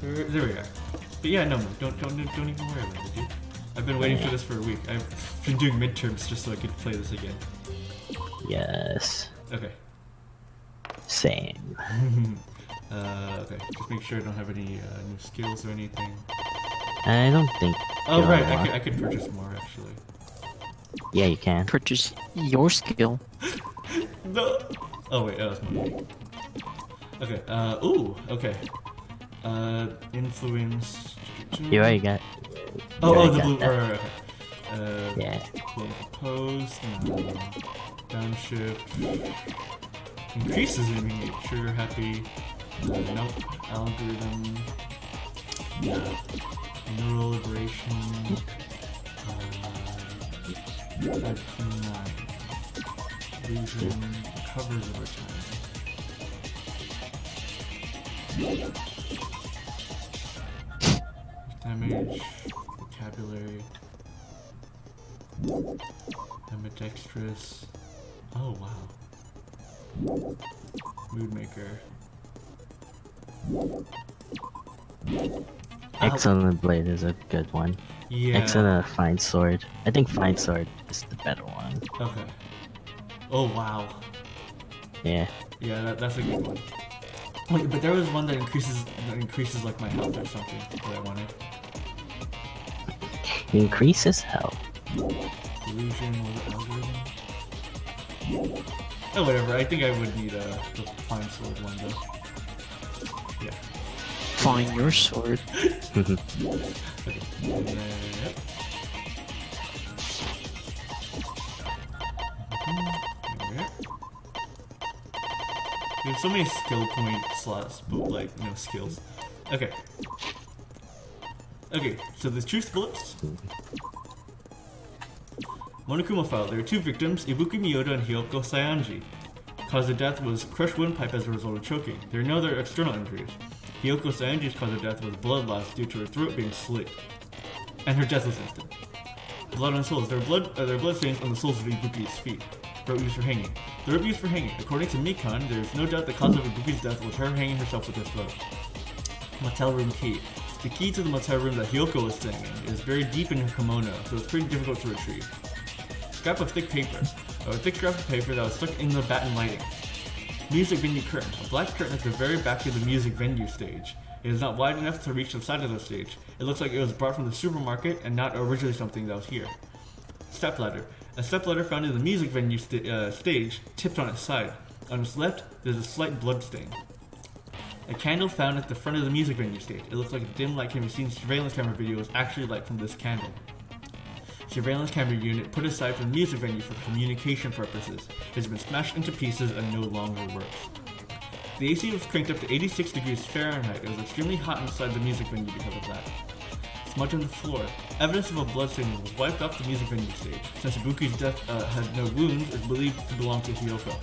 There we are. But yeah, no, don't even worry about it, dude. I've been waiting for this for a week. I've been doing midterms just so I could play this again. Yes. Okay. Same. Okay. Just make sure I don't have any new skills or anything. I don't think. Oh right, I could purchase more actually. Yeah, you can. Purchase your skill. No. Oh wait, that was Monomi. Okay. Ooh. Okay. Influence. You already got. Oh, the blue. Right. Yeah. Pose. Downshift. Increases enemy trigger happy. Nope. Algorithm. Neural liberation. 5 from 9. Illusion recovers over time. Damage, vocabulary, ambidextrous. Oh wow. Mood maker. Excellent blade is a good one. Yeah. Excellent fine sword. I think fine sword is the better one. Okay. Oh wow. Yeah. Yeah, that's a good one. Wait, but there was one that increases like my health or something that I wanted. Increases health. Illusion, was it algorithm? Oh, whatever. I think I would need the fine sword one though. Yeah. Find your sword. Okay. And then, yep. There's so many skill point slots, but like, skills. Okay. Okay, so the truth bullets. Monokuma file. There are 2 victims, Ibuki Miyoda and Hiyoko Sayanji. Cause of death was crushed windpipe as a result of choking. There are no other external injuries. Hiyoko Sayanji's cause of death was blood loss due to her throat being slit. And her death was instant. Blood on soles. There are blood stains on the soles of Ibuki's feet. Rope used for hanging. The rope used for hanging. According to Mikan, there is no doubt the cause of Ibuki's death was her hanging herself with this rope. Motel room key. The key to the motel room that Hiyoko was staying in is buried deep in her kimono, so it's pretty difficult to retrieve. Scrap of thick paper. A thick scrap of paper that was stuck in the batten lighting. Music venue curtain. A black curtain at the very back of the music venue stage. It is not wide enough to reach the side of the stage. It looks like it was brought from the supermarket and not originally something that was here. Stepladder. A stepladder found in the music venue stage, tipped on its side. On its left, there's a slight blood stain. A candle found at the front of the music venue stage. It looks like a dim light can be seen in surveillance camera video was actually light from this candle. Surveillance camera unit put aside from the music venue for communication purposes. It has been smashed into pieces and no longer works. The AC was cranked up to 86 degrees Fahrenheit. It was extremely hot inside the music venue because of that. Smudge on the floor. Evidence of a blood stain was wiped off the music venue stage. Since Ibuki's death had no wounds, it's believed to belong to Hiyoko.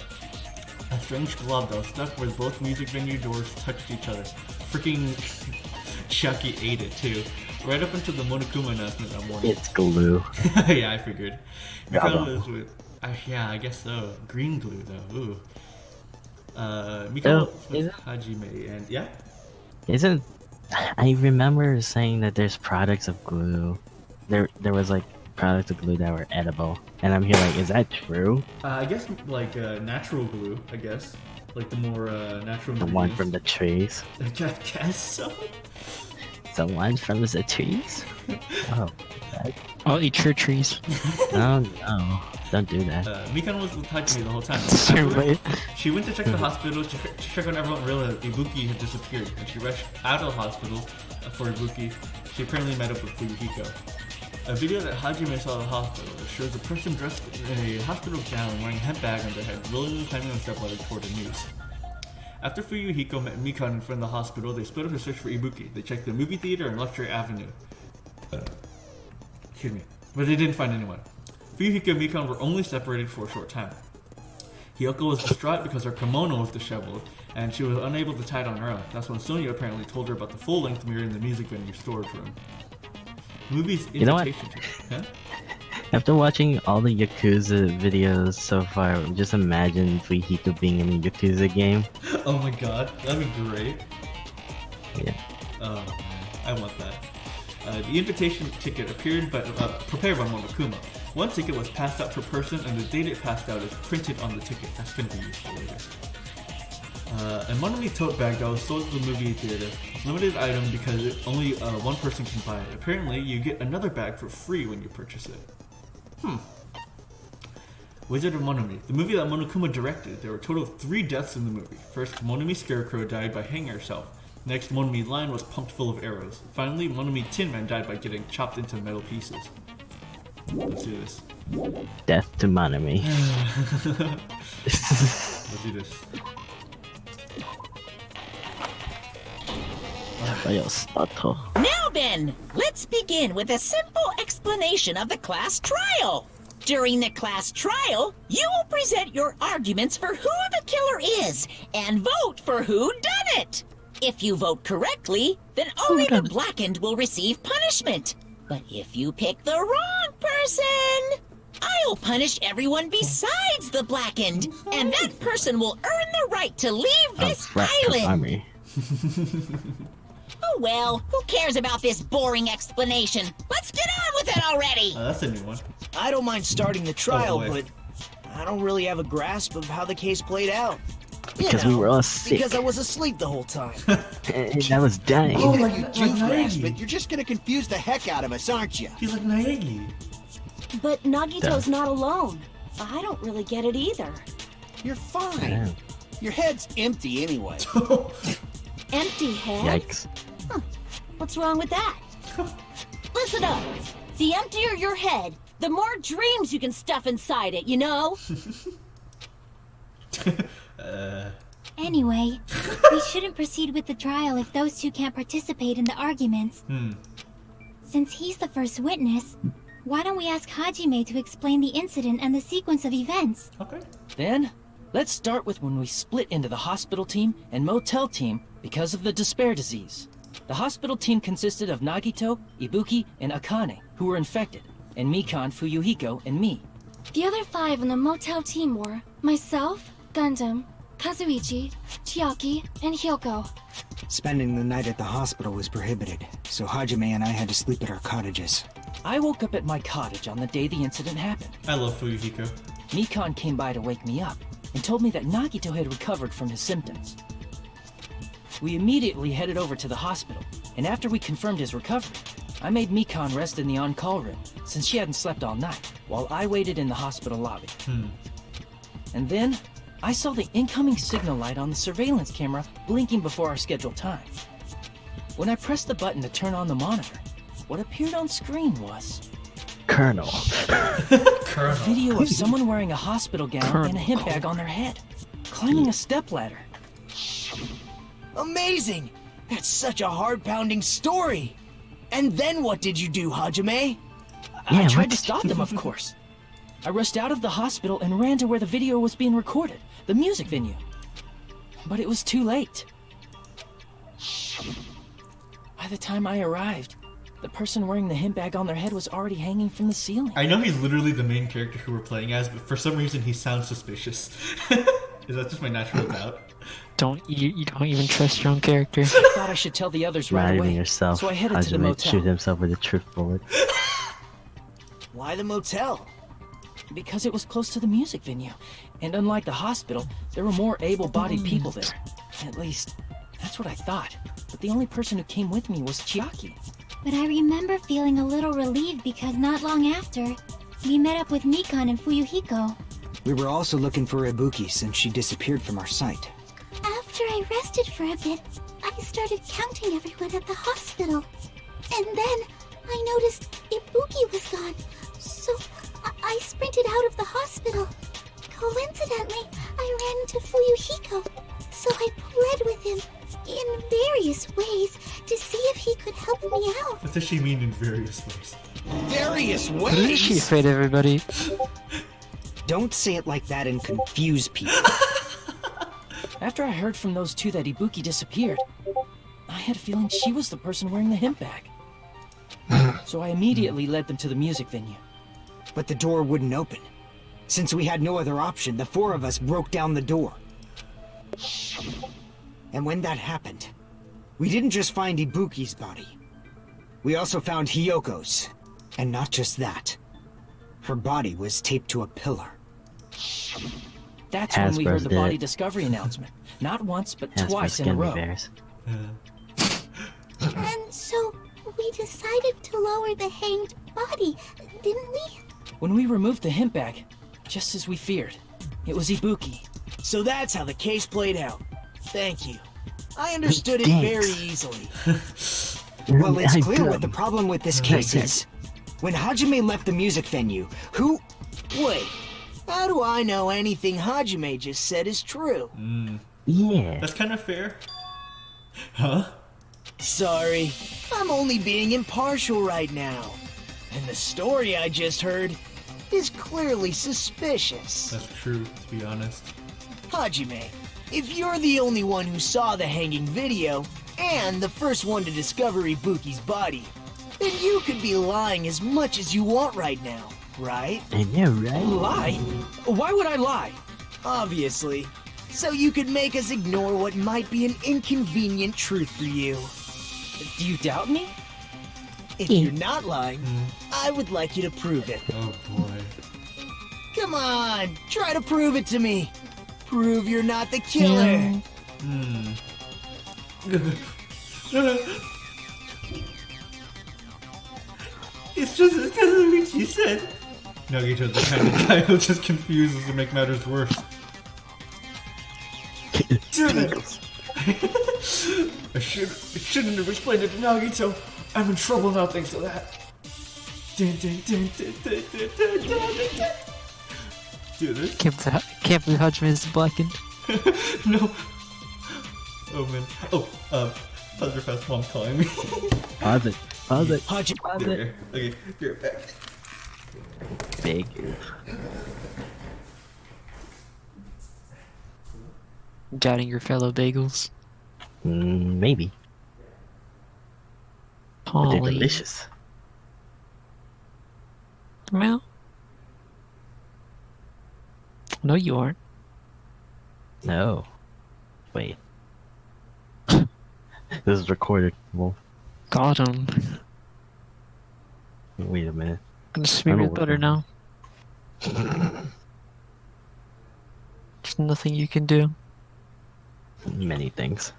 A strange glob that was stuck where both music venue doors touched each other. Freaking Chiaki ate it too. Right up until the Monokuma announcement that morning. It's glue. Yeah, I figured. Mikan was with... yeah, I guess so. Green glue though. Ooh. Mikan was with Hajime and... Yeah? Isn't... I remember saying that there's products of glue. There was like products of glue that were edible. And I'm here like, is that true? I guess like natural glue, I guess. Like the more natural The one from the trees? I guess so. The one from the trees? Oh. I'll eat your trees. Oh no. Don't do that. Mikan was with Hajime the whole time. Right. She went to check the hospital to check on everyone realized Ibuki had disappeared, and she rushed out of the hospital for Ibuki. She apparently met up with Fuyuhiko. A video that Hajime saw at the hospital shows a person dressed in a hospital gown wearing a headbag on their head, willingly climbing on a stepladder toward the news. After Fuyuhiko met Mikan in front of the hospital, they split up to search for Ibuki. They checked the movie theater and Luxury Avenue. Excuse me. But they didn't find anyone. Fuyuhiko and Mikan were only separated for a short time. Hiyoko was distraught because her kimono was disheveled, and she was unable to tie it on her own. That's when Sonia apparently told her about the full-length mirror in the music venue storage room. Movie's invitation to... Huh? After watching all the Yakuza videos so far, just imagine Fuyuhiko being in a Yakuza game. Oh my god, that'd be great. Yeah. I want that. The invitation ticket appeared prepared by Monokuma. One ticket was passed out per person, and the date it passed out is printed on the ticket. That's going to be useful later. A Monomi tote bag that was sold at the movie theater. It's a limited item because only one person can buy it. Apparently, you get another bag for free when you purchase it. Wizard of Monomi, the movie that Monokuma directed. There were a total of 3 deaths in the movie. First, Monomi Scarecrow died by hanging herself. Next, Monomi Lion was pumped full of arrows. Finally, Monomi Tin Man died by getting chopped into metal pieces. Let's do this. Death to Monomi. Let's do this. Now then, let's begin with a simple explanation of the class trial. During the class trial, you will present your arguments for who the killer is and vote for who done it. If you vote correctly, then only the blackened will receive punishment. But if you pick the wrong person, I'll punish everyone besides the blackened, and that person will earn the right to leave this island. Oh well, who cares about this boring explanation? Let's get on with it already! That's a new one. I don't mind starting the trial, but I don't really have a grasp of how the case played out. Because we were all sick. Because I was asleep the whole time. And I was dying. Even if you do grasp it, you're just gonna confuse the heck out of us, aren't you? He's like Naegi. But Nagito's not alone. I don't really get it either. You're fine. Your head's empty anyway. Empty head? Yikes. Huh. What's wrong with that? Listen up. The emptier your head, the more dreams you can stuff inside it, you know? Anyway, we shouldn't proceed with the trial if those two can't participate in the arguments. Since he's the first witness, why don't we ask Hajime to explain the incident and the sequence of events? Okay. Then, let's start with when we split into the hospital team and motel team because of the despair disease. The hospital team consisted of Nagito, Ibuki, and Akane, who were infected, and Mikan, Fuyuhiko, and me. The other 5 on the motel team were myself, Gundham, Kazuichi, Chiaki, and Hiyoko. Spending the night at the hospital was prohibited, so Hajime and I had to sleep at our cottages. I woke up at my cottage on the day the incident happened. I love Fuyuhiko. Mikan came by to wake me up and told me that Nagito had recovered from his symptoms. We immediately headed over to the hospital, and after we confirmed his recovery, I made Mikan rest in the on-call room since she hadn't slept all night, while I waited in the hospital lobby. And then, I saw the incoming signal light on the surveillance camera blinking before our scheduled time. When I pressed the button to turn on the monitor, what appeared on screen was... Colonel. A video of someone wearing a hospital gown and a hemp bag on their head, climbing a stepladder. Amazing! That's such a heart-pounding story! And then what did you do, Hajime? I tried to stop them, of course. I rushed out of the hospital and ran to where the video was being recorded, the music venue. But it was too late. By the time I arrived, the person wearing the hemp bag on their head was already hanging from the ceiling. I know he's literally the main character who we're playing as, but for some reason he sounds suspicious. Is that just my natural doubt? You don't even trust your own character. I thought I should tell the others right Not away, even yourself. so I headed to the Hajime motel. shoot himself with a trip bullet. Why the motel? Because it was close to the music venue, and unlike the hospital, there were more able-bodied people there. At least, that's what I thought. But the only person who came with me was Chiaki. But I remember feeling a little relieved because not long after, we met up with Mikan and Fuyuhiko. We were also looking for Ibuki since she disappeared from our sight. After I rested for a bit, I started counting everyone at the hospital. And then I noticed Ibuki was gone, so I sprinted out of the hospital. Coincidentally, I ran into Fuyuhiko, so I pled with him in various ways to see if he could help me out. What does she mean in various ways? Various What is she ways? afraid of, everybody? Don't say it like that and confuse people. After I heard from those two that Ibuki disappeared, I had a feeling she was the person wearing the hemp bag. So I immediately led them to the music venue. But the door wouldn't open. Since we had no other option, the 4 of us broke down the door. And when that happened, We didn't just find Ibuki's body. We also found Hiyoko's. And not just that. Her body was taped to a pillar. That's when we heard Hasbro's the dead. body discovery announcement. Not once, but Hasbro's twice in a gummy row. bears. And so, we decided to lower the hanged body, didn't we? When we removed the hemp bag, just as we feared, it was Ibuki. So that's how the case played out. Thank you. I understood it Thanks. very easily. Well, it's I clear done. what the problem with this case is. When Hajime left the music venue, who... Wait, how do I know anything Hajime just said is true? Yeah. That's kind of fair. Huh? Sorry, I'm only being impartial right now. And the story I just heard is clearly suspicious. That's true, to be honest. Hajime, if you're the only one who saw the hanging video, and the first one to discover Ibuki's body, then you could be lying as much as you want right now, right? I know, right? Lie? Why would I lie? Obviously. So you could make us ignore what might be an inconvenient truth for you. Do you doubt me? If you're not lying, I would like you to prove it. Oh boy. Come on, try to prove it to me. Prove you're not the killer. It's just because of what she said. Nagito's the kind of guy who just confuses to make matters worse. Damn it! I shouldn't have explained it to Nagito. I'm in trouble now thanks to that. Do this? Can't believe Hajime is blackened. No. Oh man. Oh, How's your fast mom calling me? Pause it. Pause it. Hajime. Pause There, it. okay, you're back. Big. Doubting your fellow bagels. Maybe. But they're Holy. delicious. Well. No, you aren't. No. Wait. This is recorded. Well, Got him. wait a minute. Gonna smear I your don't butter know. now. There's nothing you can do. Many things.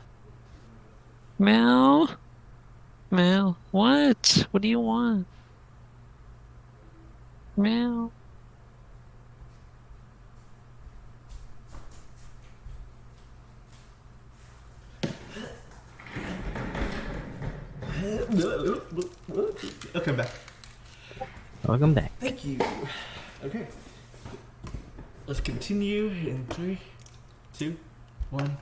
Mel? Mel? What? What do you want? Mel? Okay, I'm back. Welcome back. Thank you. Okay. Let's continue in 3, 2, 1.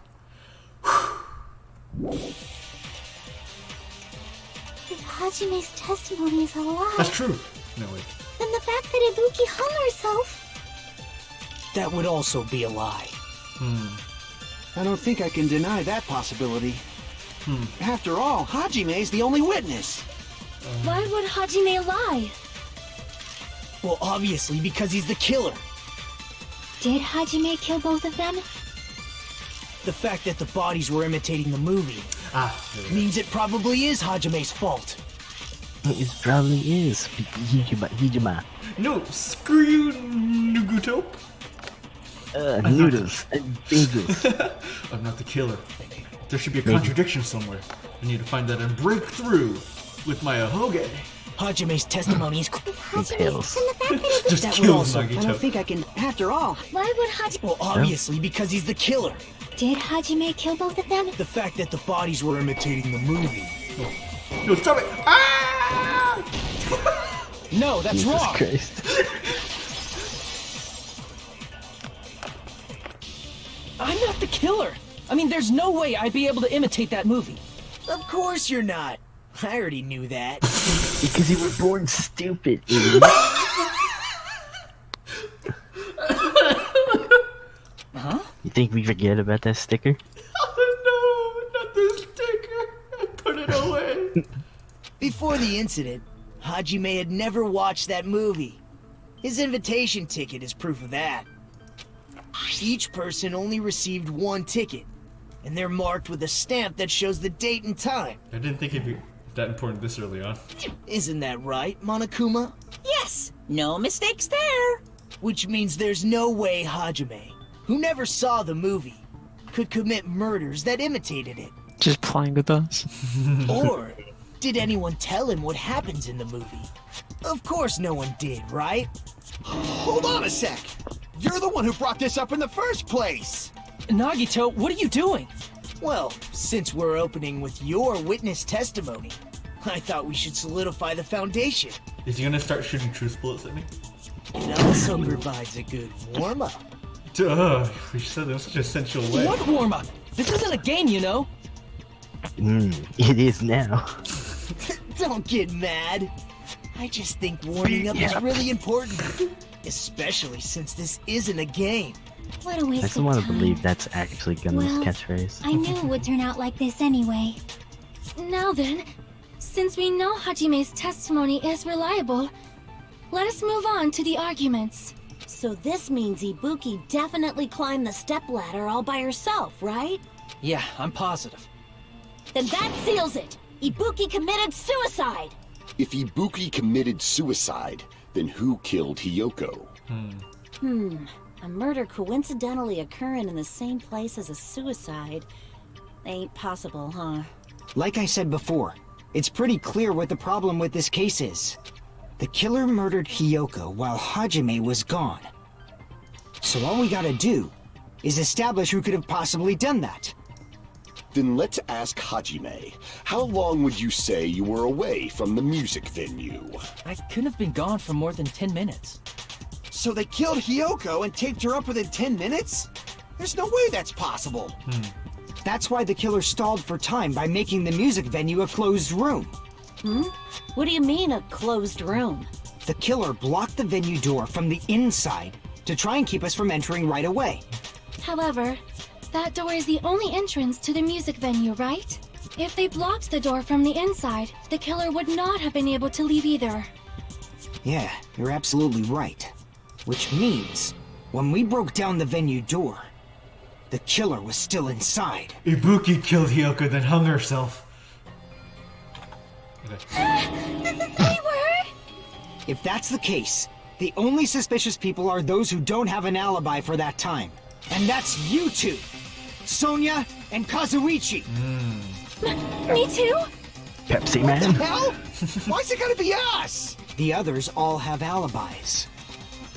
If Hajime's testimony is a lie, That's true. No, wait. then the fact that Ibuki hung herself... That would also be a lie. I don't think I can deny that possibility. After all, Hajime's the only witness. Why would Hajime lie? Well, obviously because he's the killer. Did Hajime kill both of them? The fact that the bodies were imitating the movie means it probably is Hajime's fault. It probably is. Hijima. No, screw you, Nagito. Noodles and bagels. I'm not the killer. There should be a contradiction somewhere. I need to find that and break through with my ahoge. Hajime's testimony is... Tails. Then the fact that Ibuki... Just That would kill also- Nagito. I can... After all, Why would Hajime... Well, obviously because he's the killer. Did Hajime kill both of them? The fact that the bodies were imitating the movie. No, stop it! Ah! No, that's Jesus wrong. Christ. I'm not the killer. I mean, there's no way I'd be able to imitate that movie. Of course you're not. I already knew that. Because you were born stupid, idiot. Huh? You think we forget about that sticker? Oh no, not the sticker. I put it away. Before the incident, Hajime had never watched that movie. His invitation ticket is proof of that. Each person only received one ticket. and they're marked with a stamp that shows the date and time. I didn't think it'd be that important this early on. Isn't that right, Monokuma? Yes, no mistakes there. Which means there's no way Hajime, who never saw the movie, could commit murders that imitated it. Just playing with us. Or did anyone tell him what happens in the movie? Of course no one did, right? Hold on a sec! You're the one who brought this up in the first place! Nagito, what are you doing? Well, since we're opening with your witness testimony, I thought we should solidify the foundation. Is he gonna start shooting truth bullets at me? It also provides a good warm-up. Duh, we said that in such a sensual way. What warm-up? This isn't a game, you know. It is now. Don't get mad. I just think warming up is really important. Especially since this isn't a game. What a waste I of still want to time. believe that's actually Gundam's Well, catchphrase. I knew it would turn out like this anyway. Now then, since we know Hajime's testimony is reliable, let us move on to the arguments. So this means Ibuki definitely climbed the stepladder all by herself, right? Yeah, I'm positive. Then that seals it! Ibuki committed suicide! If Ibuki committed suicide, then who killed Hiyoko? A murder coincidentally occurring in the same place as a suicide. Ain't possible, huh? Like I said before, it's pretty clear what the problem with this case is. The killer murdered Hiyoko while Hajime was gone. So all we gotta do is establish who could have possibly done that. Then let's ask Hajime. How long would you say you were away from the music venue? I couldn't have been gone for more than 10 minutes. So they killed Hiyoko and taped her up within 10 minutes? There's no way that's possible. That's why the killer stalled for time by making the music venue a closed room. What do you mean, a closed room? The killer blocked the venue door from the inside to try and keep us from entering right away. However, that door is the only entrance to the music venue, right? If they blocked the door from the inside, the killer would not have been able to leave either. Yeah, you're absolutely right. Which means, when we broke down the venue door, the killer was still inside. Ibuki killed Hiyoko, then hung herself. They were? If that's the case, the only suspicious people are those who don't have an alibi for that time. And that's you two! Sonia and Kazuichi! Me too? Pepsi What the Man? hell? Why's it gotta be us? The others all have alibis.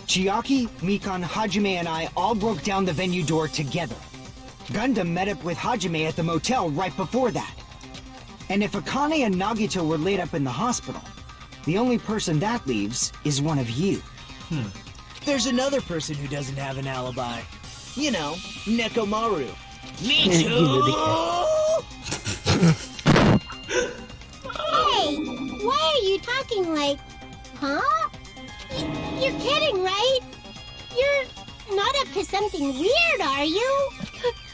Chiaki, Mikan, Hajime, and I all broke down the venue door together. Gundham met up with Hajime at the motel right before that. And if Akane and Nagito were laid up in the hospital, the only person that leaves is one of you. There's another person who doesn't have an alibi. You know, Nekomaru. Me too! Hey! Why are you talking like... Huh? You're kidding, right? You're not up to something weird, are you?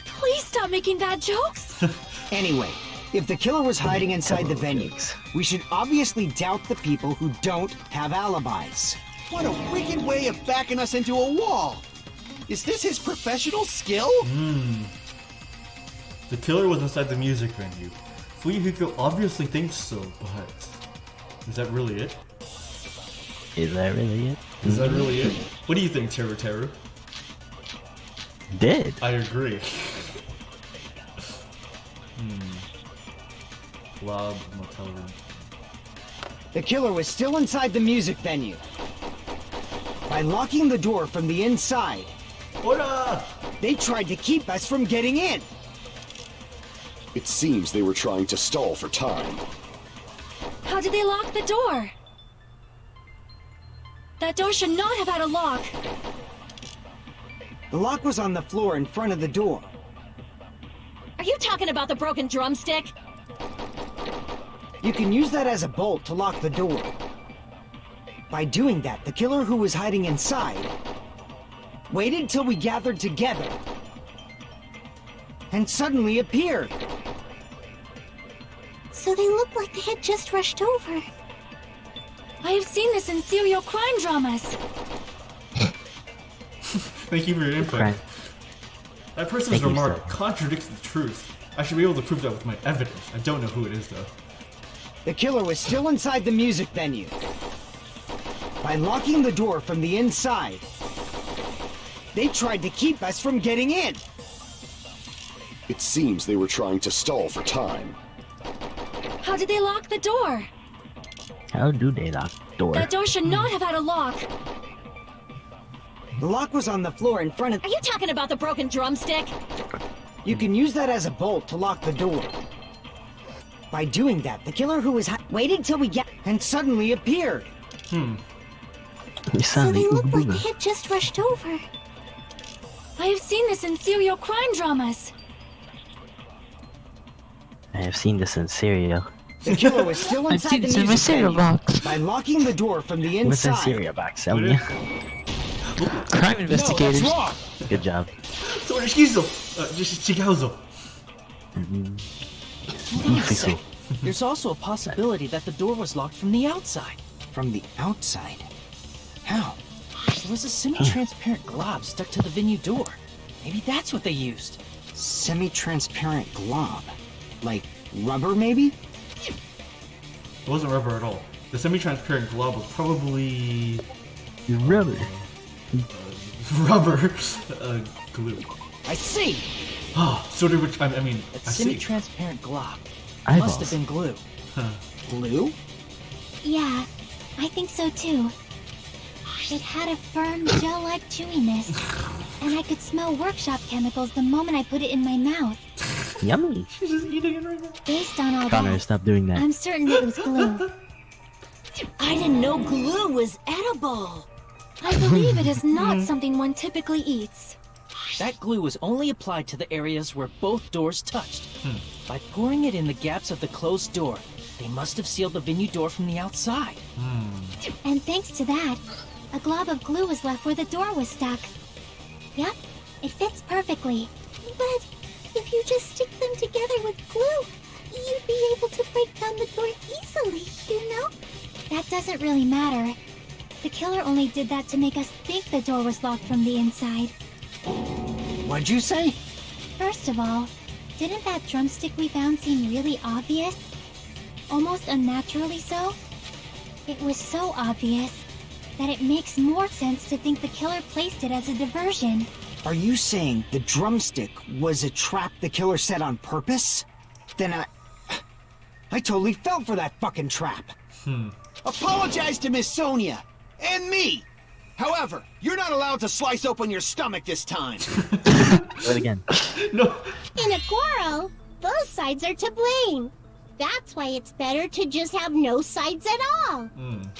Please stop making bad jokes. Anyway, if the killer was hiding inside the venue, we should obviously doubt the people who don't have alibis. What a wicked way of backing us into a wall! Is this his professional skill? The killer was inside the music venue. Fuyuhiko obviously thinks so, but is that really it? Is that really it? Is that really it? What do you think, Teruteru? Did? I agree. Loud motel room. The killer was still inside the music venue. By locking the door from the inside, Ora! they tried to keep us from getting in. It seems they were trying to stall for time. How did they lock the door? That door should not have had a lock. The lock was on the floor in front of the door. Are you talking about the broken drumstick? You can use that as a bolt to lock the door. By doing that, the killer who was hiding inside waited till we gathered together and suddenly appeared. So they looked like they had just rushed over. I have seen this in serial crime dramas. Thank you for your input. Crime. That person's Thank you, remark sir. contradicts the truth. I should be able to prove that with my evidence. I don't know who it is, though. The killer was still inside the music venue. By locking the door from the inside, they tried to keep us from getting in. It seems they were trying to stall for time. How did they lock the door? How do they lock the door? That door should not have had a lock. The lock was on the floor in front of... Are you talking about the broken drumstick? You can use that as a bolt to lock the door. By doing that, the killer who was waited till we get... and suddenly appeared. You So sound they like look like Ububa. they had just rushed over. I have seen this in serial crime dramas. I have seen this in cereal. The killer was still I've inside seen the this in my music cereal venue. box. By locking the door from the What's that inside. cereal box, Sonia? Crime investigators. No, that's wrong. Good job. Sonia, shizo! CHIGAU. Ufiko. There's also a possibility that the door was locked from the outside. From the outside? How? There was a semi-transparent glob stuck to the venue door. Maybe that's what they used. Semi-transparent glob. Like rubber, maybe? It wasn't rubber at all. The semi-transparent glob was probably... Rubber. rubber glue. I see! Ah, so did which... I mean, That I see. semi-transparent glob. Eyeballs. Must have been glue. Glue? Yeah, I think so too. It had a firm, gel-like chewiness. And I could smell workshop chemicals the moment I put it in my mouth. Yummy. She's just eating it right now. Based on all Connor, that, stop doing that. I'm certain it was glue. I didn't know glue was edible. I believe it is not something one typically eats. That glue was only applied to the areas where both doors touched. By pouring it in the gaps of the closed door, they must have sealed the venue door from the outside. And thanks to that, a glob of glue was left where the door was stuck. Yep, it fits perfectly. But if you just stick them together with glue, you'd be able to break down the door easily, you know? That doesn't really matter. The killer only did that to make us think the door was locked from the inside. What'd you say? First of all, didn't that drumstick we found seem really obvious? Almost unnaturally so? It was so obvious that it makes more sense to think the killer placed it as a diversion. Are you saying the drumstick was a trap the killer set on purpose? Then I totally fell for that fucking trap. Apologize to Miss Sonia and me. However, you're not allowed to slice open your stomach this time. Do it again. No. In a quarrel, both sides are to blame. That's why it's better to just have no sides at all.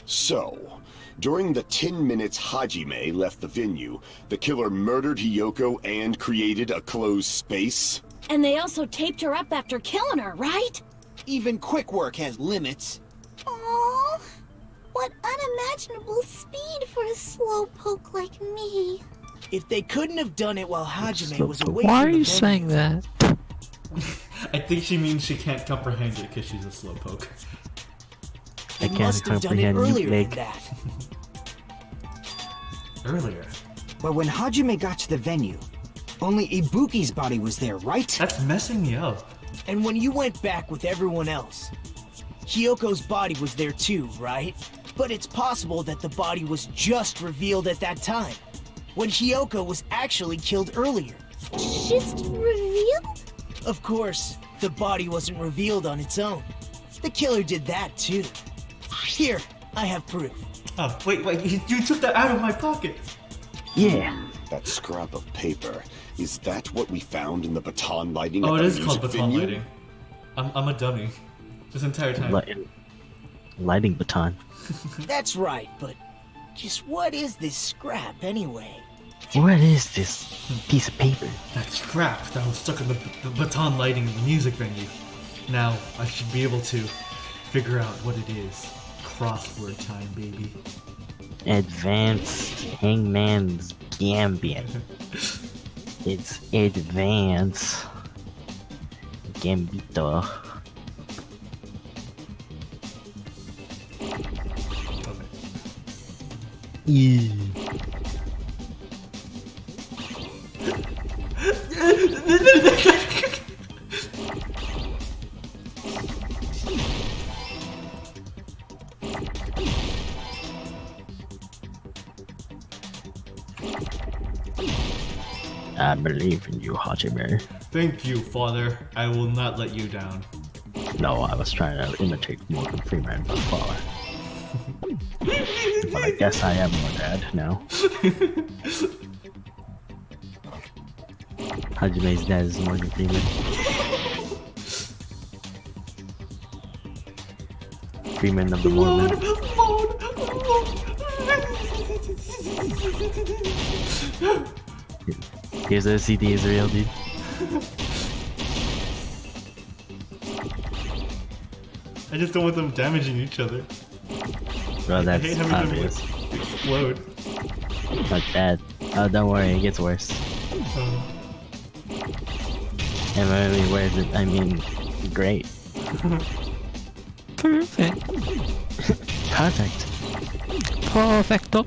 So, during the 10 minutes Hajime left the venue, the killer murdered Hiyoko and created a closed space? And they also taped her up after killing her, right? Even quick work has limits. Oh, what unimaginable speed for a slowpoke like me. If they couldn't have done it while Hajime was away Why from are the you venue, saying that? I think she means she can't comprehend it because she's a slowpoke. I they can't must have done it comprehend earlier than Nick. that. Earlier. But when Hajime got to the venue, only Ibuki's body was there, right? That's messing me up. And when you went back with everyone else, Hiyoko's body was there too, right? But it's possible that the body was just revealed at that time, when Hiyoko was actually killed earlier. Just revealed? Of course, the body wasn't revealed on its own. The killer did that too. Here, I have proof. Oh, wait, you took that out of my pocket. Yeah. That scrap of paper, is that what we found in the baton lighting Oh, at it the is called music baton venue? lighting. I'm a dummy. This entire time. Lighting baton. That's right, but just what is this scrap anyway? What is this piece of paper? That scrap that was stuck in the baton lighting in the music venue. Now, I should be able to figure out what it is. Crossword time, baby. Advanced Hangman's Gambit. It's Advance Gambito. Okay. Yeah. I believe in you, Hajime. Thank you, father. I will not let you down. No, I was trying to imitate Morgan Freeman by far. But I guess I am your dad now. Hajime's dad is Morgan Freeman. Freeman of the Mormon. Here's the CD is real, dude. I just don't want them damaging each other. Bro, that's I hate having obvious. them explode. Like that. Oh, don't worry, it gets worse. And when I mean, where is it? I mean, great. Perfect. Perfect. Perfecto.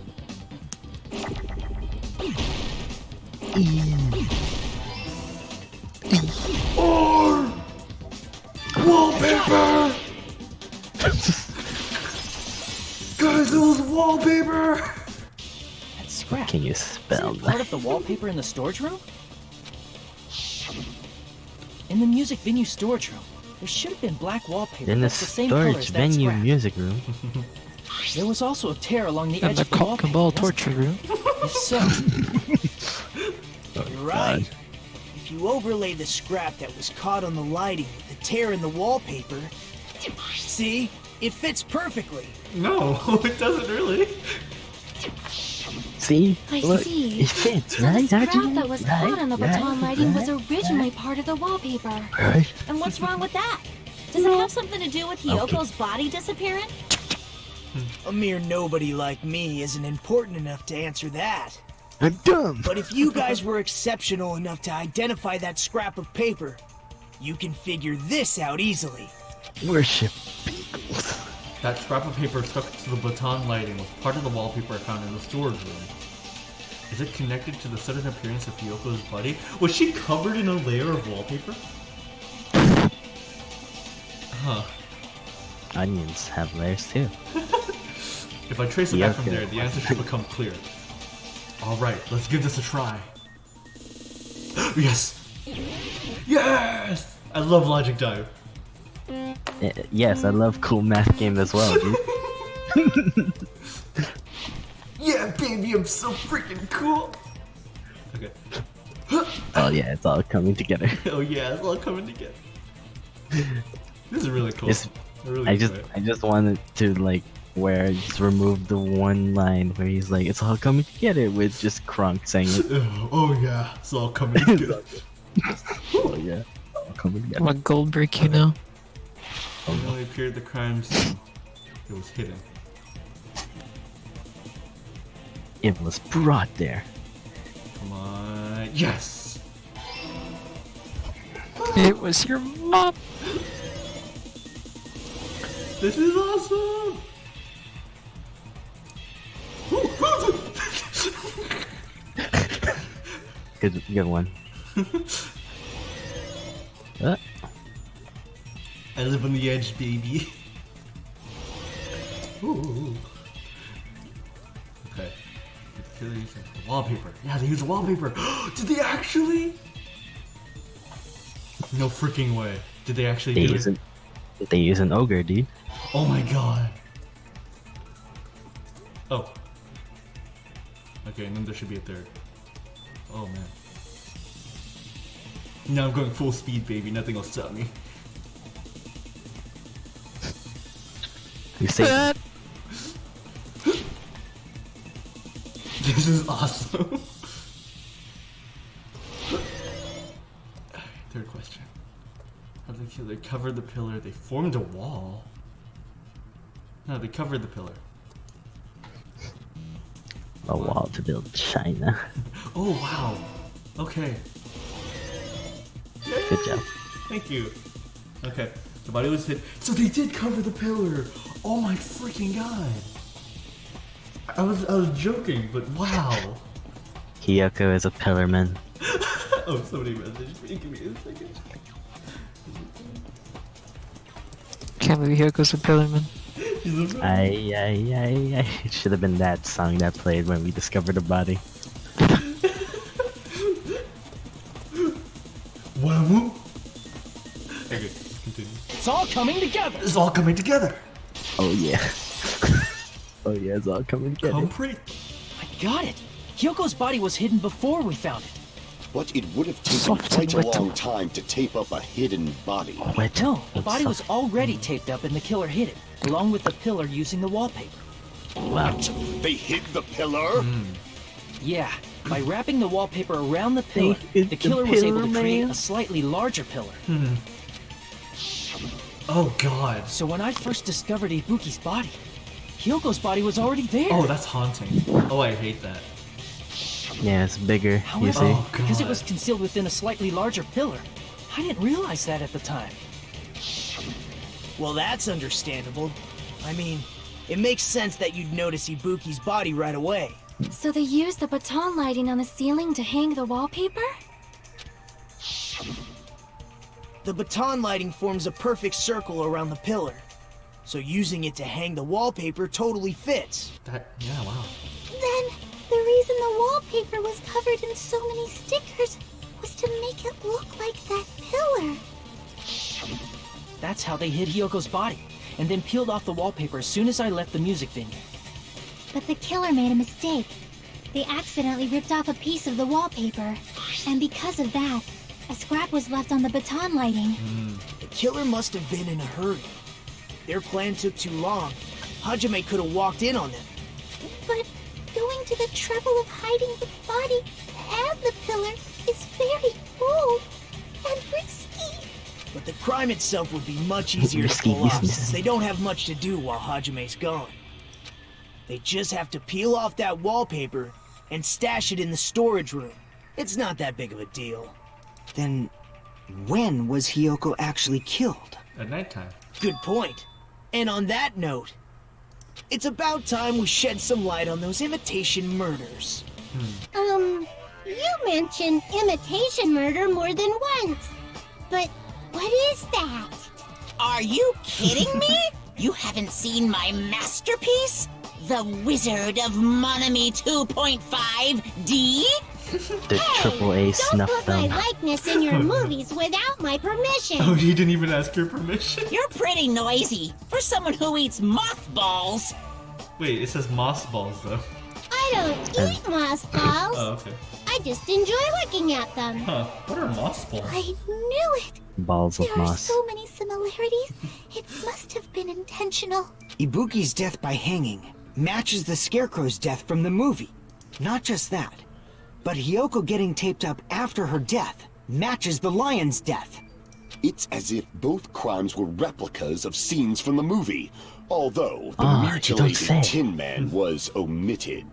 Or wallpaper. Guys, it was wallpaper. That scrap. Can you Is spell it part that? of the wallpaper in the storage room? In the music venue storage room, there should have been black wallpaper In the that's the same color storage as that venue scrap. music room. There was also a tear along the And edge the of the cock wallpaper. and ball wasn't torture room. there? If so, You're right. If you overlay the scrap that was caught on the lighting with the tear in the wallpaper, see? It fits perfectly. No, it doesn't really. See? I Look, see. it fits, So right? the scrap Hajime? that was Right, caught on the baton right, lighting was right, originally part of the wallpaper. right. And what's wrong with that? Does it have something to do with Hiyoko's body disappearing? A mere nobody like me isn't important enough to answer that. I'm dumb. But if you guys were exceptional enough to identify that scrap of paper, you can figure this out easily. Worship. That scrap of paper stuck to the baton lighting was part of the wallpaper I found in the storage room. Is it connected to the sudden appearance of Hiyoko's body? Was she covered in a layer of wallpaper? Huh. Onions have layers too. If I trace it back from Hiyoko. there, the answer should become clear. Alright, let's give this a try. Yes! Yes! I love Logic Dive. Yes, I love cool math game as well, dude. Yeah, baby, I'm so freaking cool! Okay. Oh yeah, it's all coming together. Oh yeah, it's all coming together. This is really cool. It's- really I good. just wanted to like where I just remove the one line where he's like, it's all coming together with just Krunk saying it. Oh yeah, it's all coming together. Oh yeah, all coming together. What gold brick, you know? It only appeared the crime scene. It was hidden. It was brought there. Come on. Yes! It was your mom. This is awesome! Good one. I live on the edge, baby. Ooh. Okay. Wallpaper. Yeah, they use wallpaper. Did they actually? No freaking way. Did they actually do it? They use an ogre, dude. Oh my god. Oh. Okay, and then there should be a third. Oh man. Now I'm going full speed, baby. Nothing will stop me. You say This is awesome. Third question. How did they kill? They covered the pillar. They formed a wall. No, they covered the pillar. a wall to build China. Oh wow. Okay. Good job. Thank you. Okay. The body was hit. So they did cover the pillar. Oh my freaking god. I was joking, but wow. Hiyoko is a pillarman. Oh, somebody messaged me. Give me a second. Can't believe Hiyoko's a pillarman. I. It should have been that song that played when we discovered the body. Wow. Okay, continue. It's all coming together. It's all coming together. Oh yeah. Oh yeah, it's all coming together. Complete. I got it. Hiyoko's body was hidden before we found it. But it would have taken quite a long time to tape up a hidden body. No, the body was already taped up and the killer hid it, along with the pillar using the wallpaper. Wow. They hid the pillar? Yeah, by wrapping the wallpaper around the pillar, the killer was able to create a slightly larger pillar. Oh god. So when I first discovered Ibuki's body, Hiyoko's body was already there. Oh, that's haunting. Oh, I hate that. Yeah, it's bigger, you see? Oh, because it God. was concealed within a slightly larger pillar. I didn't realize that at the time. Well, that's understandable. I mean, it makes sense that you'd notice Ibuki's body right away. So they used the baton lighting on the ceiling to hang the wallpaper? The baton lighting forms a perfect circle around the pillar. So using it to hang the wallpaper totally fits. Yeah, wow. Then, the reason the wallpaper was covered in so many stickers was to make it look like that pillar. That's how they hid Hiyoko's body, and then peeled off the wallpaper as soon as I left the music venue. But the killer made a mistake. They accidentally ripped off a piece of the wallpaper. And because of that, a scrap was left on the baton lighting. The killer must have been in a hurry. Their plan took too long. Hajime could have walked in on them. But going to the trouble of hiding the body and the pillar is very bold and risky. But the crime itself would be much easier to pull off since they don't have much to do while Hajime's gone. They just have to peel off that wallpaper and stash it in the storage room. It's not that big of a deal. Then, when was Hiyoko actually killed? At nighttime. Good point. And on that note, it's about time we shed some light on those imitation murders. You mentioned imitation murder more than once. But what is that? Are you kidding me? You haven't seen my masterpiece? The Wizard of Monomi 2.5D? The AAA snuff Don't put my film. likeness in your movies without my permission. Oh, you didn't even ask your permission? You're pretty noisy for someone who eats mothballs. Wait, it says moss balls though. I don't eat mothballs. Oh, okay. I just enjoy looking at them. Huh, what are moss balls? I knew it. Balls of There are moss. so many similarities. It must have been intentional. Ibuki's death by hanging matches the Scarecrow's death from the movie. Not just that, but Hiyoko getting taped up after her death matches the lion's death. It's as if both crimes were replicas of scenes from the movie, although the you don't mutilated say. Tin Man was omitted.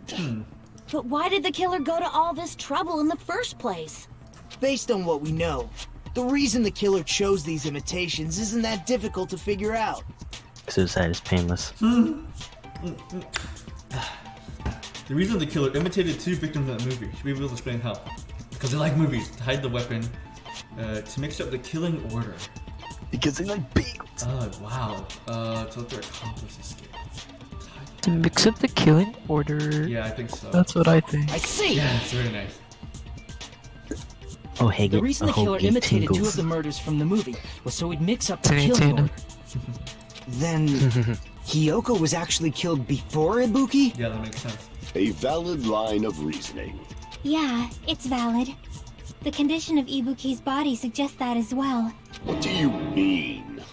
But why did the killer go to all this trouble in the first place? Based on what we know, the reason the killer chose these imitations isn't that difficult to figure out. Suicide is painless. The reason the killer imitated two victims in that movie should be able to explain how. Because they like movies, to hide the weapon, to mix up the killing order. Because they like bagels. Oh, wow. To let their accomplice escape. To mix up the killing order. Yeah, I think so. That's what I think. I see! Yeah, it's very nice. Oh, hey, The reason the killer imitated two of the murders from the movie was so he'd mix up the killing order. Then, Hiyoko was actually killed before Ibuki? Yeah, that makes sense. A valid line of reasoning. Yeah, it's valid. The condition of Ibuki's body suggests that as well. What do you mean?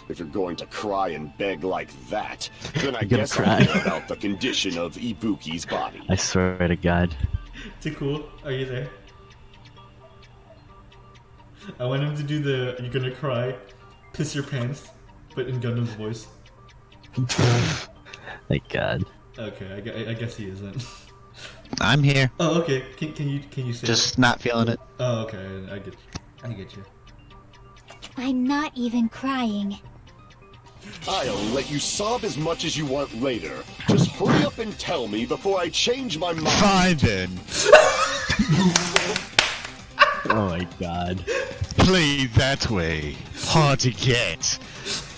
If you're going to cry and beg like that, then I You're gonna guess cry. I know about the condition of Ibuki's body. I swear to God. Takkul, are you there? I want him to do the "you're gonna cry, piss your pants," but in Gundam's voice. Thank God. Okay, I guess he isn't. I'm here. Oh, okay. Can you say? Just not feeling it. Oh, okay. I get you. I'm not even crying. I'll let you sob as much as you want later. Just hurry up and tell me before I change my mind. Fine then. Oh my God. Play that way. Hard to get.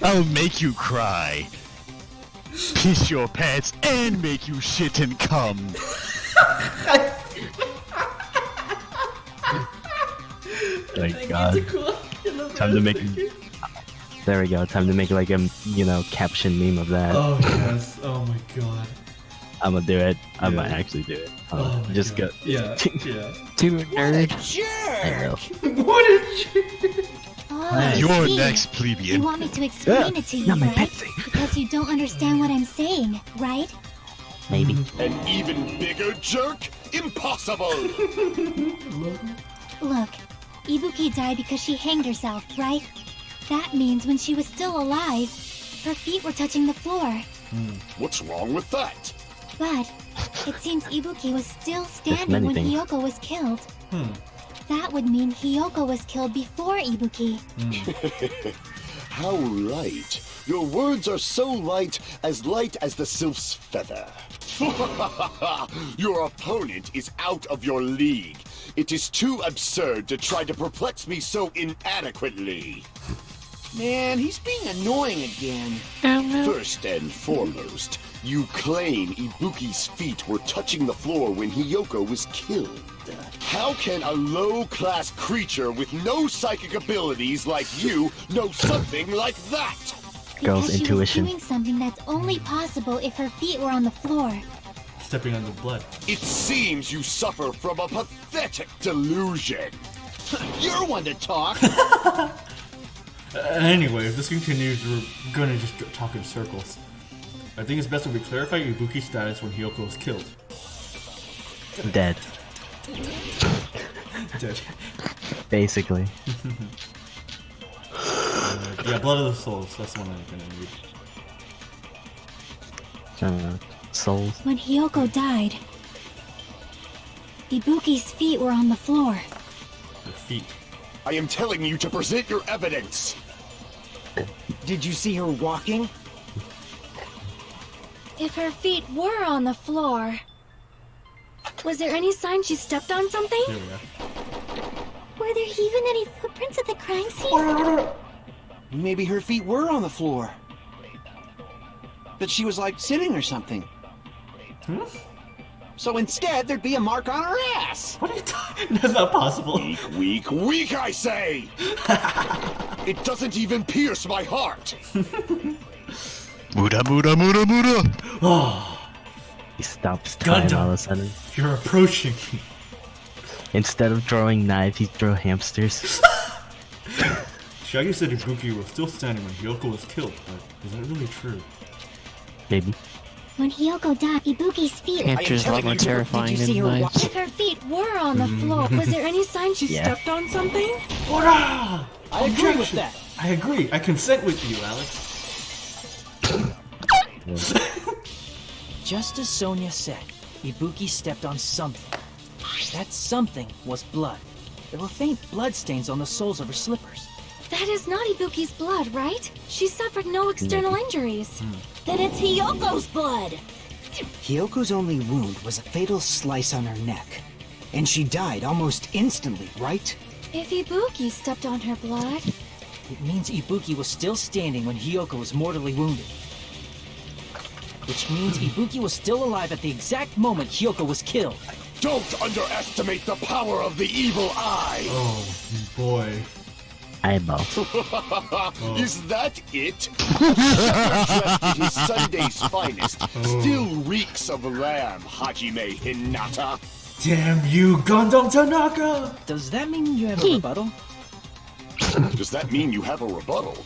I'll make you cry. Piss your pants and make you shit and cum. my god. Time to make. There we go. Time to make like a caption meme of that. Oh yes. Oh my god. I'm gonna do it. I'm gonna actually do it. Just god. go. Yeah. Yeah. Dude, nerd. I will. What a jerk. Oh, I You're see. next, You plebeian. want me to explain it to you, Not my right? Pepsi. Because you don't understand what I'm saying, right? Maybe. An even bigger jerk? Impossible! Look, Ibuki died because she hanged herself, right? That means when she was still alive, her feet were touching the floor. What's wrong with that? But it seems Ibuki was still standing many when things. Hiyoko was killed. That would mean Hiyoko was killed before Ibuki. How right. Your words are so light as the sylph's feather. Your opponent is out of your league. It is too absurd to try to perplex me so inadequately. Man, he's being annoying again. First and foremost, you claim Ibuki's feet were touching the floor when Hiyoko was killed. How can a low-class creature with no psychic abilities like you know something like that? Girl's Because intuition. she was doing something that's only possible if her feet were on the floor. Stepping on the blood. It seems you suffer from a pathetic delusion. You're one to talk. Anyway, if this continues, we're gonna just talk in circles. I think it's best if we clarify Ibuki's status when Hiyoko was killed. Dead. Dead. Basically. Yeah, Blood of the Souls. That's the one I'm gonna read. Souls. When Hiyoko died, Ibuki's feet were on the floor. The feet. I am telling you to present your evidence. Did you see her walking? If her feet were on the floor, was there any sign she stepped on something? There we go. Were there even any footprints at the crime scene? Maybe her feet were on the floor. But she was like sitting or something. So instead, there'd be a mark on her ass. What are you talking? That's not possible. Weak, I say! It doesn't even pierce my heart! Muda, muda, muda, muda! Oh, He stops time all of a sudden. you're approaching me. Instead of throwing knives, he throw hamsters. Chiaki said Ibuki was still standing when Hiyoko was killed, but is that really true? Maybe. When Hiyoko died, Ibuki's feet. Hamster's a lot more terrifying Did you see than her knives. If her feet were on the floor, was there any sign she stepped on something? Ora! I agree with that. I agree. I consent with you, Alex. Just as Sonia said, Ibuki stepped on something. That something was blood. There were faint bloodstains on the soles of her slippers. That is not Ibuki's blood, right? She suffered no external injuries. Then it's Hiyoko's blood. Hiyoko's only wound was a fatal slice on her neck. And she died almost instantly, right? If Ibuki stepped on her blood, It means Ibuki was still standing when Hiyoko was mortally wounded. Which means Ibuki was still alive at the exact moment Hiyoko was killed. Don't underestimate the power of the evil eye! Oh, boy. Eyeball. Is that it? Dressed in his Sunday's finest, still reeks of lamb, Hajime Hinata. Damn you, Gundham Tanaka! Does that mean you have a rebuttal? Does that mean you have a rebuttal?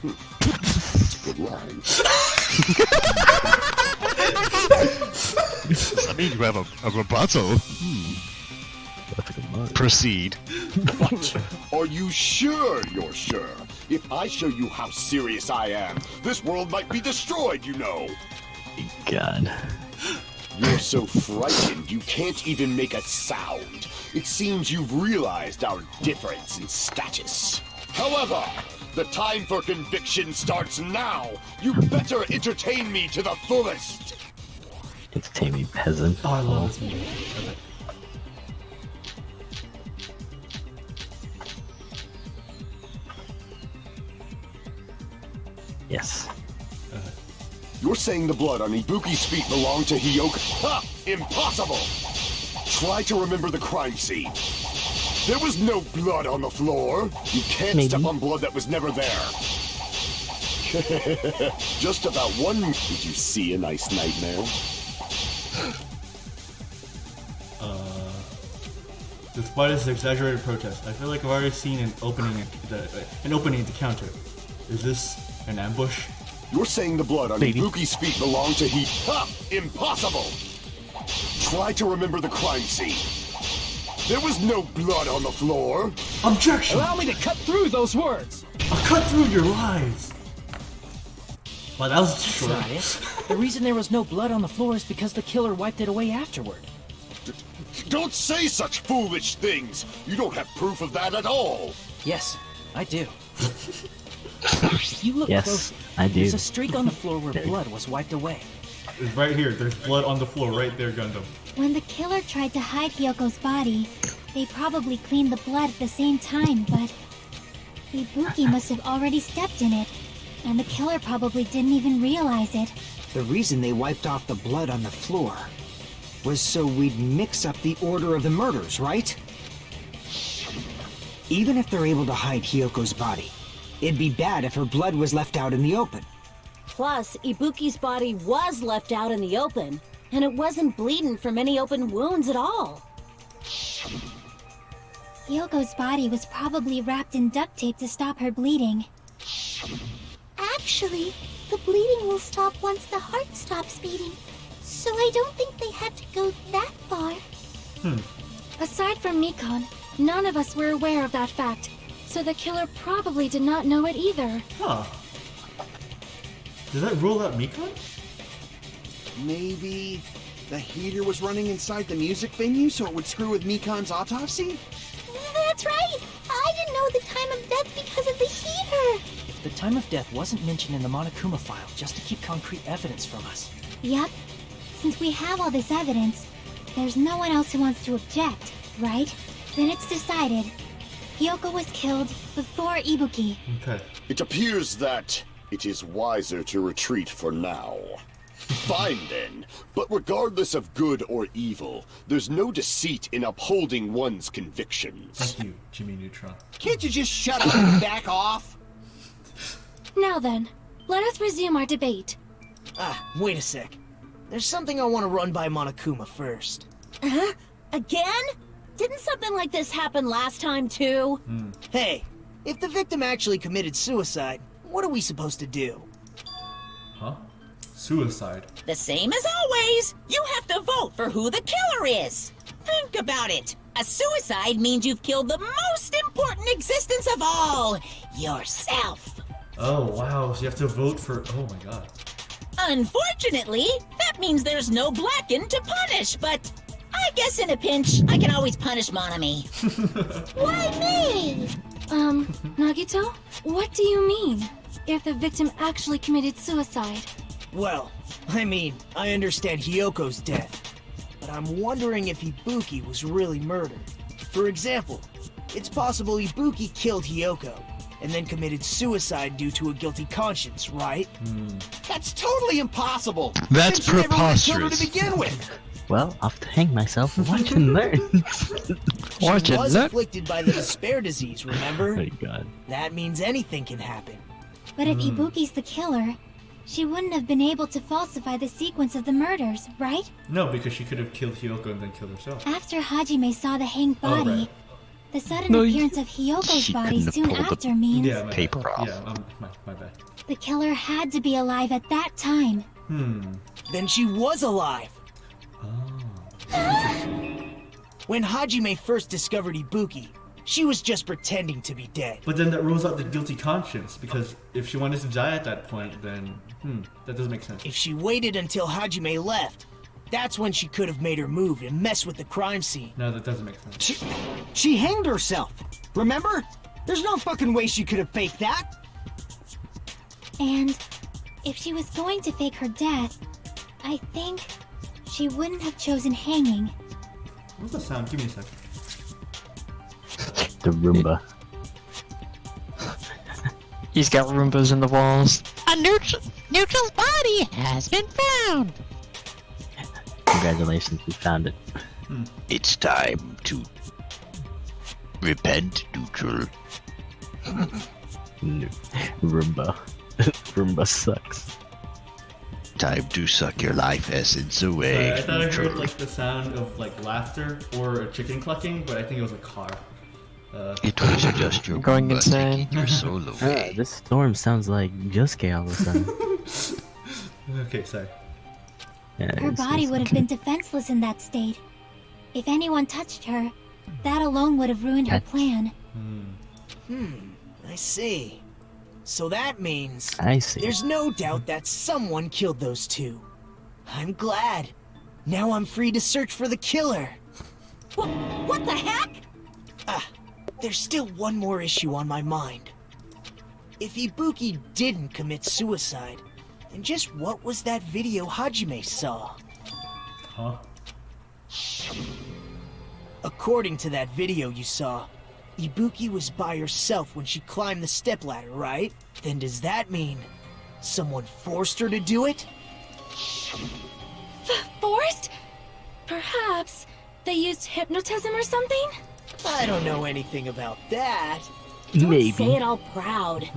That's a good line. Does that mean you have a rebuttal? Proceed. What? Are you sure you're sure? If I show you how serious I am, this world might be destroyed, you know. God. You're so frightened you can't even make a sound. It seems you've realized our difference in status. However, the time for conviction starts now. You better entertain me to the fullest. Entertain me, peasant. Oh, I love this movie. Okay. Yes. You're saying the blood on Ibuki's feet belonged to Hiyoko? Ha! Impossible! Try to remember the crime scene. There was no blood on the floor. You can't step on blood that was never there. Just about one. Did you see a nice nightmare? Despite this exaggerated protest, I feel like I've already seen an opening to counter. Is this an ambush? You're saying the blood on Ibuki's feet belonged to he? Ha! Impossible! Try to remember the crime scene. There was no blood on the floor. Objection! Allow me to cut through those words. I'll cut through your lies. Well, that was short. That's not it. The reason there was no blood on the floor is because the killer wiped it away afterward. Don't say such foolish things! You don't have proof of that at all! Yes, I do. If you look closely, I do. there's a streak on the floor where blood was wiped away. It's right here. There's blood on the floor right there, Gundham. When the killer tried to hide Hiyoko's body, they probably cleaned the blood at the same time, but Ibuki must have already stepped in it, and the killer probably didn't even realize it. The reason they wiped off the blood on the floor was so we'd mix up the order of the murders, right? Even if they're able to hide Hiyoko's body, it'd be bad if her blood was left out in the open. Plus, Ibuki's body was left out in the open, and it wasn't bleeding from any open wounds at all. Hiyoko's body was probably wrapped in duct tape to stop her bleeding. Actually, the bleeding will stop once the heart stops beating, so I don't think they had to go that far. Aside from Mikan, none of us were aware of that fact, so the killer probably did not know it either. Huh. Does that rule out Mikan? Maybe the heater was running inside the music venue so it would screw with Mikan's autopsy? That's right! I didn't know the time of death because of the heater! The time of death wasn't mentioned in the Monokuma file just to keep concrete evidence from us. Yup. Since we have all this evidence, there's no one else who wants to object, right? Then it's decided. Hiyoko was killed before Ibuki. Okay. It appears that it is wiser to retreat for now. Fine then, but regardless of good or evil, there's no deceit in upholding one's convictions. Thank you, Jimmy Neutron. Can't you just shut up and back off? Now then, let us resume our debate. Wait a sec. There's something I want to run by Monokuma first. Huh? Again? Didn't something like this happen last time too? Hey, if the victim actually committed suicide, what are we supposed to do? Huh? Suicide. The same as always. You have to vote for who the killer is. Think about it. A suicide means you've killed the most important existence of all, yourself. Oh, wow. So you have to vote for... Oh, my God. Unfortunately, that means there's no Blacken to punish, but I guess in a pinch, I can always punish Monomi. Why me? Nagito? What do you mean? If the victim actually committed suicide? Well, I mean, I understand Hiyoko's death, but I'm wondering if Ibuki was really murdered. For example, it's possible Ibuki killed Hiyoko, and then committed suicide due to a guilty conscience, right? That's totally impossible! That's Since you never really killed her preposterous. to begin with! Well, I'll have to hang myself and watch and learn. She was afflicted by the despair disease, remember? Oh my God. That means anything can happen. But if Ibuki's the killer, she wouldn't have been able to falsify the sequence of the murders, right? No, because she could have killed Hiyoko and then killed herself. After Hajime saw the hanged Oh, body, right. the sudden appearance of Hiyoko's she body couldn't have soon pulled the after means Yeah, my paper bad. off. Yeah, my bad. the killer had to be alive at that time. Then she was alive. When Hajime first discovered Ibuki, she was just pretending to be dead. But then that rules out the guilty conscience, because if she wanted to die at that point, then, that doesn't make sense. If she waited until Hajime left, that's when she could have made her move and mess with the crime scene. No, that doesn't make sense. She hanged herself, remember? There's no fucking way she could have faked that. And if she was going to fake her death, I think she wouldn't have chosen hanging. What's the sound? Give me a second. The Roomba. He's got Roombas in the walls. A neutral's body has been found. Congratulations, we found it. It's time to Repent, neutral. No. Roomba. Roomba sucks. Time to suck your life essence away. I thought I neutral. heard like the sound of like laughter or a chicken clucking, but I think it was a car. It was just your Going Roomba insane. taking your soul away. This storm sounds like Josuke all of a sudden. Okay, sorry. Yeah, Her body would have been defenseless in that state. If anyone touched her, that alone would have ruined her plan. I see. So that means I see. there's no doubt that someone killed those two. I'm glad. Now I'm free to search for the killer. What the heck? There's still one more issue on my mind. If Ibuki didn't commit suicide, then just what was that video Hajime saw? Huh? According to that video you saw, Ibuki was by herself when she climbed the stepladder, right? Then does that mean someone forced her to do it? Forced? Perhaps they used hypnotism or something? I don't know anything about that. Maybe. Say it all proud.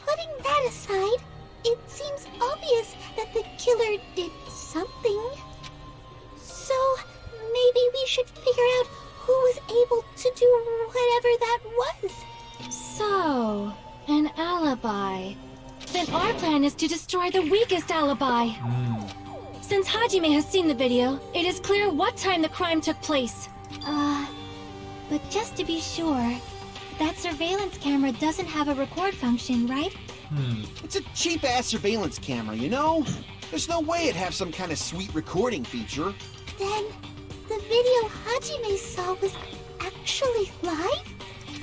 Putting that aside, it seems obvious that the killer did something. So, maybe we should figure out who was able to do whatever that was. So, an alibi. Then our plan is to destroy the weakest alibi. Since Hajime has seen the video, it is clear what time the crime took place. But just to be sure, that surveillance camera doesn't have a record function, right? It's a cheap-ass surveillance camera, you know? There's no way it'd have some kind of sweet recording feature. Then, the video Hajime saw was actually live?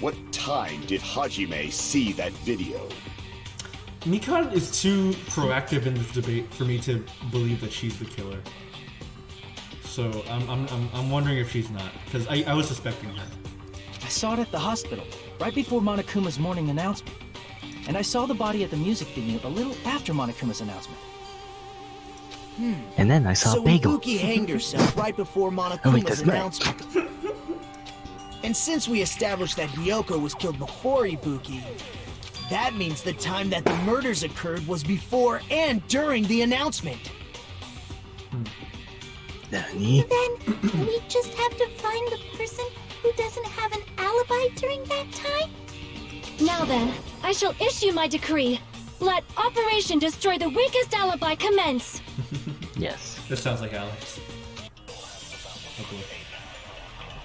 What time did Hajime see that video? Mikan is too proactive in this debate for me to believe that she's the killer. So I'm wondering if she's not, because I was suspecting her. I saw it at the hospital, right before Monokuma's morning announcement. And I saw the body at the music venue a little after Monokuma's announcement. And then I saw So Bagel. Ibuki hanged herself right before Monokuma's announcement. And since we established that Hiyoko was killed before Ibuki, that means the time that the murders occurred was before and during the announcement. Nani? Then, we just have to find the person who doesn't have an alibi during that time? Now then, I shall issue my decree. Let Operation Destroy the Weakest Alibi commence. Yes. This sounds like Alex.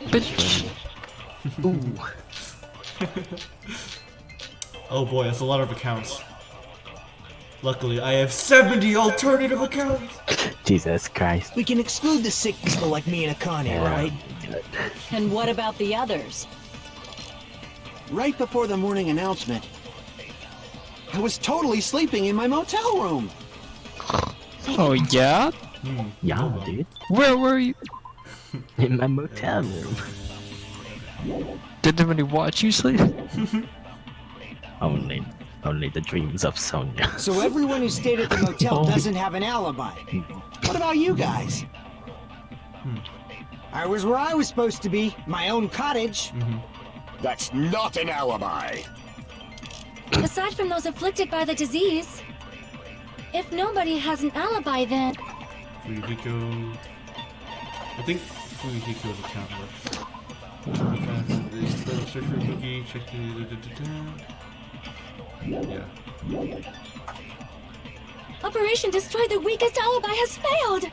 Bitch. Ooh. Oh boy, that's a lot of accounts. Luckily, I have 70 alternative accounts! Jesus Christ. We can exclude the sick people like me and Akane, right? And what about the others? Right before the morning announcement, I was totally sleeping in my motel room. Oh, yeah? Yeah, dude. Where were you? In my motel room. Did anybody watch you sleep? Only the dreams of Sonia. So everyone who stayed at the motel doesn't have an alibi. What about you guys? I was where I was supposed to be, my own cottage. That's not an alibi. Aside from those afflicted by the disease, if nobody has an alibi, then Fuyuhiko. I think Fuyuhiko's account works. Because search for Ibuki, check the. Yeah. Operation Destroy the Weakest Alibi has failed!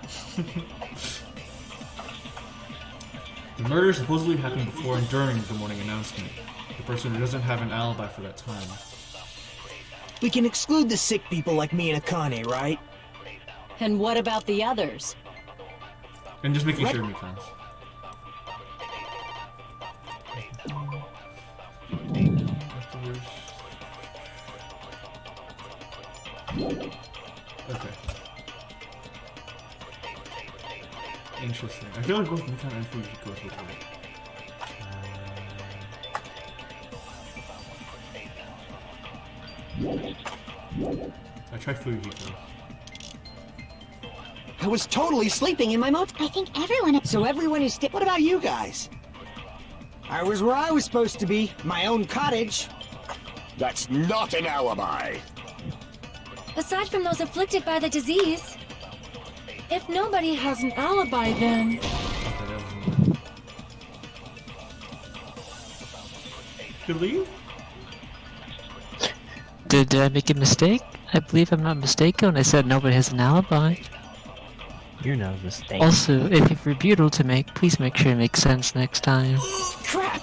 The murder supposedly happened before and during the morning announcement. The person who doesn't have an alibi for that time. We can exclude the sick people like me and Akane, right? And what about the others? And just making sure Mikan's. Okay. Interesting. I feel like both Mikan and Fuyuhiko would work. I tried Fuyuhiko. I was totally sleeping in my motel. I think everyone... So everyone who stayed... What about you guys? I was where I was supposed to be, my own cottage. That's not an alibi. Aside from those afflicted by the disease, if nobody has an alibi, then... Really? Did I make a mistake? I believe I'm not mistaken when I said nobody has an alibi. You're no mistake. Also, if you've rebuttal to make, please make sure it makes sense next time. Crap!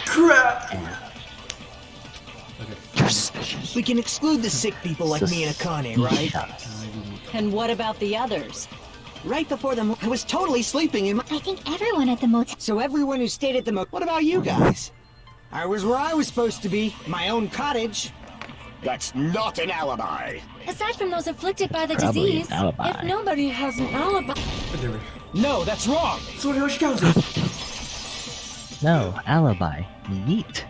Crap! You're suspicious. We can exclude the sick people like me and Akane, right? And what about the others? Right before the I was totally sleeping in my... I think everyone at the motel... So everyone who stayed at the motel... What about you guys? I was where I was supposed to be, my own cottage. That's not an alibi. Aside from those afflicted by the Probably disease, an alibi. if nobody has an alibi... No, that's wrong! So what CHIGAU? No, alibi. Neat.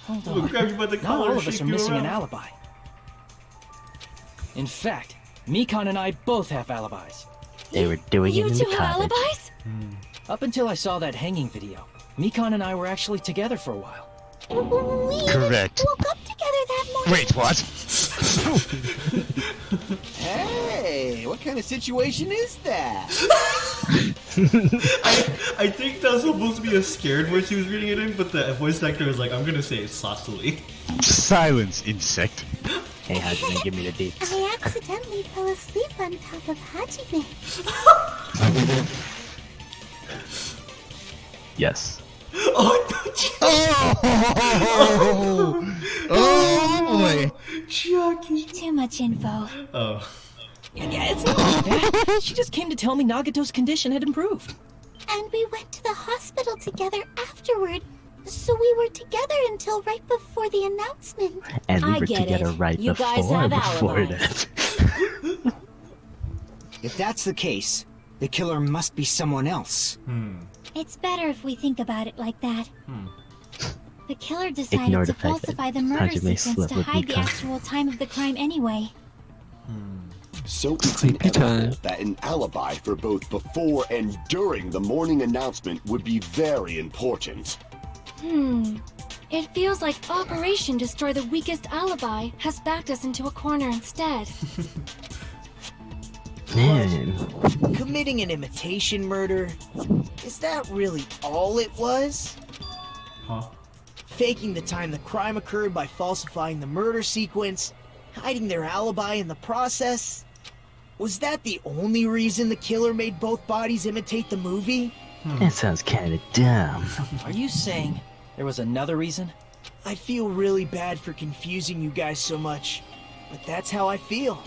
Hold We'll on. grab you by the Not collar all and of us shake are you missing an around. alibi. In fact, Mikan and I both have alibis. They were doing You it in two the have cottage. alibis? Up until I saw that hanging video, Mikan and I were actually together for a while. We Correct. woke up together that morning. Wait, what? Hey, what kind of situation is that? I think that was supposed to be a scared voice he was reading it in, but the voice actor was like, I'm gonna say it saucily. Silence, insect. Hey, Hajime, give me the dates. I accidentally fell asleep on top of Hajime. Yes. Oh, no, Oh boy. Chiaki. Too much info. Oh. Yeah, it's not like that. She just came to tell me Nagito's condition had improved. And we went to the hospital together afterward. So we were together until right before the announcement. And we I were get together it. right You guys before have before alibis. that. If that's the case, the killer must be someone else. It's better if we think about it like that. The killer decided Ignore to the fact that falsify the murder Hajime sequence slept to with hide the Mikan. actual time of the crime anyway. So it's Sleepy time. inevitable that an alibi for both before and during the morning announcement would be very important. It feels like Operation Destroy the Weakest Alibi has backed us into a corner instead. Man, Committing an imitation murder? Is that really all it was? Huh? Faking the time the crime occurred by falsifying the murder sequence? Hiding their alibi in the process? Was that the only reason the killer made both bodies imitate the movie? that sounds kind of dumb. Are you saying there was another reason? I feel really bad for confusing you guys so much, but that's how I feel.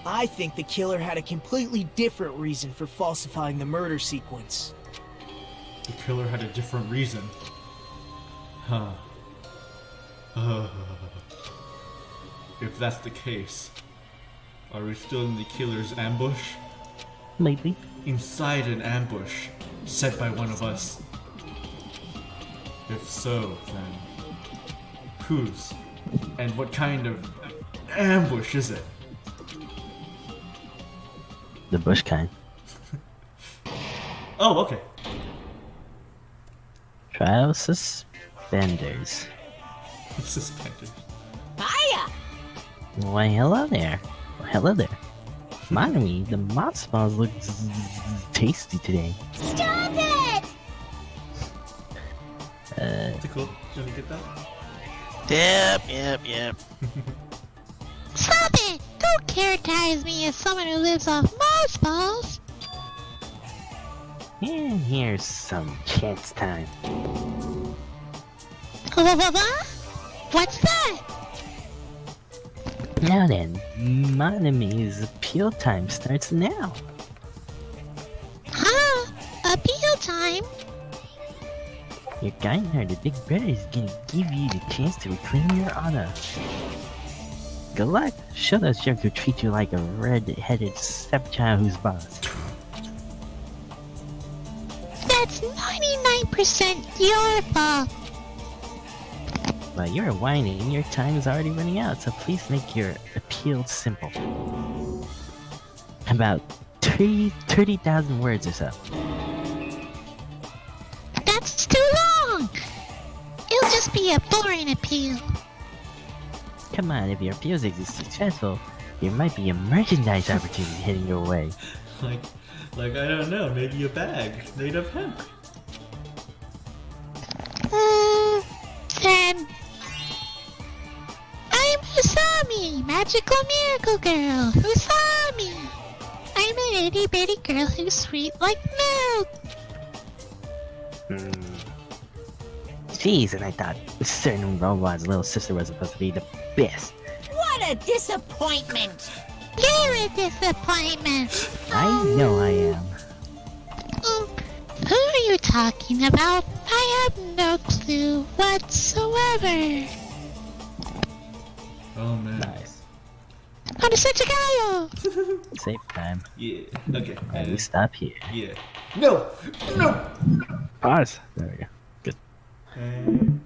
I think the killer had a completely different reason for falsifying the murder sequence. The killer had a different reason. Huh. If that's the case, are we still in the killer's ambush? Maybe. Inside an ambush set by one of us? If so, then whose? And what kind of ambush is it? The bush kind. Oh, okay. Trial suspenders. Suspended. Hiya! Why, hello there. Hello there. Monomi, the moss balls look tasty today. Stop it! Takkul, did you get that? Yep. Stop it! Don't characterize me as someone who lives off moss balls. And here's some chance time. What's that? Now then, Monomi's appeal time starts now. Huh? Appeal time? Your kind-hearted big brother is gonna give you the chance to reclaim your honor. Good luck. Show those jerks who treat you like a red-headed stepchild who's boss. That's 99% your fault. But you're whining, your time is already running out, so please make your appeal simple. About 30,000 words or so. That's must be a boring appeal. Come on, if your appeal is successful, there might be a merchandise opportunity heading your way. Like I don't know, maybe a bag made of hemp. Then I'm Usami, magical miracle girl. Usami. I'm an itty bitty girl who's sweet like milk. Jeez, and I thought certain robot's little sister was supposed to be the best. What a disappointment! You're a disappointment. I know I am. Who are you talking about? I have no clue whatsoever. Oh man. Nice. On to CHIGAU! Safe time. Yeah. Okay. And we stop here. Yeah. No. Pause. There we go. Good. And